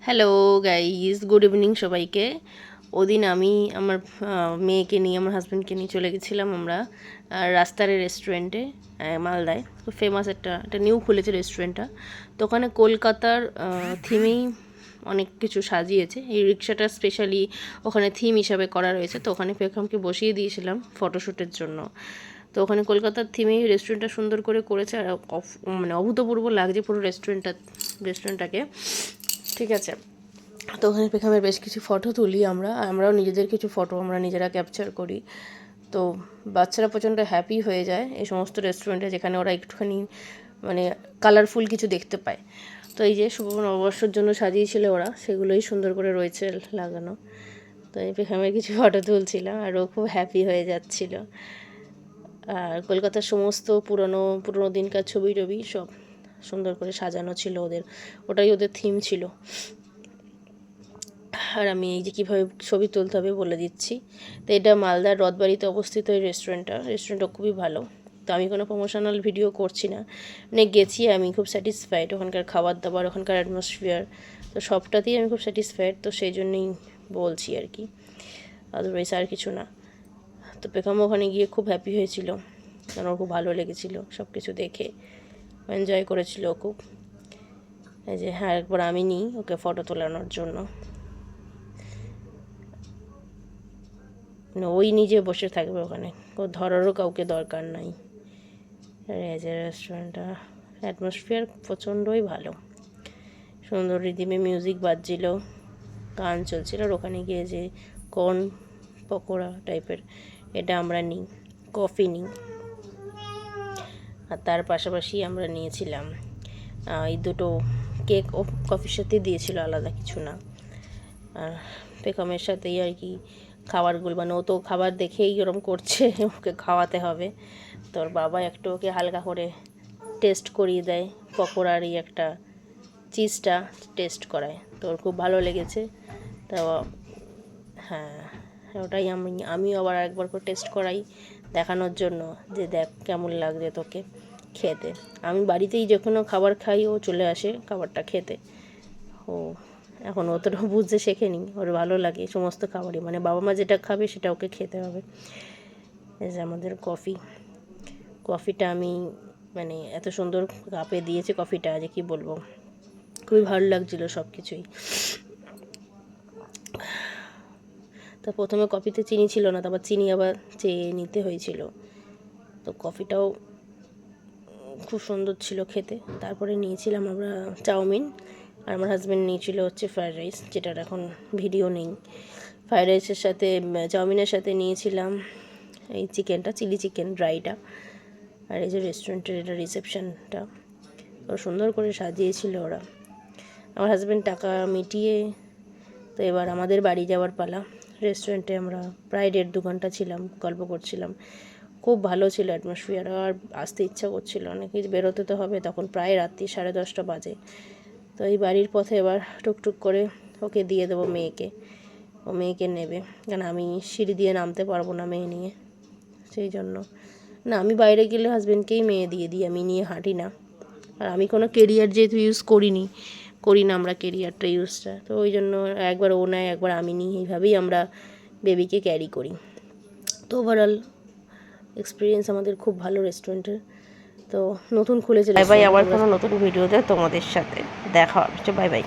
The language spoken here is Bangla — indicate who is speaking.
Speaker 1: হ্যালো গাইস, গুড ইভিনিং সবাইকে। ওদিন আমি আমার মেয়েকে নিয়ে, আমার হাজব্যান্ডকে নিয়ে চলে গেছিলাম আমরা রাস্তার রেস্টুরেন্টে, মালদায়। খুব ফেমাস একটা নিউ খুলেছে রেস্টুরেন্টটা। তো ওখানে কলকাতার থিমেই অনেক কিছু সাজিয়েছে। এই রিক্সাটা স্পেশালি ওখানে থিম হিসাবে করা রয়েছে। তো ওখানে পেখমকে বসিয়ে দিয়েছিলাম ফটোশ্যুটের জন্য। তো ওখানে কলকাতার থিমেই রেস্টুরেন্টটা সুন্দর করে করেছে, আর মানে অভূতপূর্ব লাগছে পুরো রেস্টুরেন্টটাকে। ঠিক আছে। তো ওখানে পেখমের বেশ কিছু ফটো তুলি আমরাও নিজেদের কিছু ফটো আমরা নিজেরা ক্যাপচার করি। তো বাচ্চারা প্রচণ্ড হ্যাপি হয়ে যায় এই সমস্ত রেস্টুরেন্টে, যেখানে ওরা একটুখানি মানে কালারফুল কিছু দেখতে পায়। তো এই যে শুভ নববর্ষের জন্য সাজিয়েছিল ওরা, সেগুলোই সুন্দর করে রয়েছে লাগানো। তো এই পেখমের কিছু ফটো তুলছিলাম, আর ও খুব হ্যাপি হয়ে যাচ্ছিল। আর কলকাতার সমস্ত পুরনো দিনকার ছবি টবি সব সুন্দর করে সাজানো ছিল ওদের, ওটাই ওদের থিম ছিল। আর আমি এই যে কীভাবে ছবি তুলতে হবে বলে দিচ্ছি। তো এটা মালদার রথবাড়িতে অবস্থিত এই রেস্টুরেন্টটা খুবই ভালো। তো আমি কোনো প্রমোশনাল ভিডিও করছি না, মানে গেছি, আমি খুব স্যাটিসফাইড। ওখানকার খাবার দাবার, ওখানকার অ্যাটমসফিয়ার, তো সবটাতেই আমি খুব স্যাটিসফাইড। তো সেই জন্যই বলছি আর কি, আদারওয়াইজ আর কিছু না। তো পেখম ওখানে গিয়ে খুব হ্যাপি হয়েছিল, কারণ ওর খুব ভালো লেগেছিলো সব কিছু দেখে, এনজয় করেছিল খুব। এই যে হ্যাঁ, একবার আমি নিই ওকে ফটো তোলানোর জন্য। ওই নিজে বসে থাকবে ওখানে, ও ধরারও কাউকে দরকার নাই। এই যে রেস্টুরেন্টটা অ্যাটমসফিয়ার প্রচণ্ডই ভালো, সুন্দর রিদিমে মিউজিক বাজছিল, গান চলছিল। আর ওখানে গিয়ে যে কর্ন পকোড়া টাইপের এটা আমরা নিই, কফি নিই। আর তার পাশাপাশি আমরা নিয়েছিলাম এই দুটো কেক, ও কফির সাথে দিয়েছিল, আলাদা কিছু না। আর পেখমের সাথেই আর কি খাবারগুলো, মানে ও তো খাবার দেখেই ওরম করছে, ওকে খাওয়াতে হবে। তোর বাবা একটু ওকে হালকা করে টেস্ট করিয়ে দেয়, পকোড়ার এই একটা চিজটা টেস্ট করায়, তোর খুব ভালো লেগেছে। তো হ্যাঁ, ওটাই আমিও আবার একবার করে টেস্ট করাই, দেখানোর জন্য যে দেখ কেমন লাগছে তোকে খেতে। আমি বাড়িতেই যে কোনো খাবার খাই, ও চলে আসে খাবারটা খেতে। ও এখন অতটা বুঝতে শেখেনি, ওর ভালো লাগে সমস্ত খাবারই, মানে বাবা মা যেটা খাবে সেটা ওকে খেতে হবে। এই যে আমাদের কফিটা আমি মানে এত সুন্দর কাপে দিয়েছে কফিটা, যে কি বলবো, খুবই ভালো লাগছিলো সব কিছুই। তো প্রথমে কফিতে চিনি ছিল না, তারপর চিনি আবার চেয়ে নিতে হয়েছিল। তো কফিটাও খুব সুন্দর ছিল খেতে। তারপরে নিয়েছিলাম আমরা চাউমিন, আর আমার হাজব্যান্ড নিয়েছিল হচ্ছে ফ্রায়েড রাইস, যেটার এখন ভিডিও নেই। ফ্রায়েড রাইসের সাথে চাউমিনের সাথে নিয়েছিলাম এই চিকেনটা, চিলি চিকেন ড্রাইটা। আর এই যে রেস্টুরেন্টের এটা রিসেপশনটা, ওরা সুন্দর করে সাজিয়েছিল ওরা। আমার হাজব্যান্ড টাকা মিটিয়ে তো এবার আমাদের বাড়ি যাওয়ার পালা। রেস্টুরেন্টে আমরা প্রায় 1.5-2 ঘন্টা ছিলাম, গল্প করছিলাম। খুব ভালো ছিল অ্যাটমসফিয়ার, আর আসতে ইচ্ছা করছিল না, কিছু বেরোতে তো হবে, তখন প্রায় রাত্রি 10:30 বাজে। তো এই বাড়ির পথে এবার টুকটুক করে ওকে দিয়ে দেবো মেয়েকে, ও মেয়েকে নেবে, কারণ আমি সিঁড়ি দিয়ে নামতে পারবো না মেয়ে নিয়ে, সেই জন্য। না, আমি বাইরে গেলে হাজব্যান্ডকেই মেয়ে দিয়ে দিই, আমি নিয়ে হাঁটি না। আর আমি কোনো কেরিয়ার যেহেতু ইউজ করি না আমরা কেরিয়ারটা ইউজটা, তো ওই জন্য একবার ও নেয়, একবার আমি নিই, এইভাবেই আমরা বেবিকে ক্যারি করি। তো ওভারঅল এক্সপিরিয়েন্স আমাদের খুব ভালো রেস্টুরেন্টের। তো নতুন খুলেছে। বাই বাই, আবার কোনো নতুন ভিডিওতে তোমাদের সাথে দেখা হবে। Bye bye.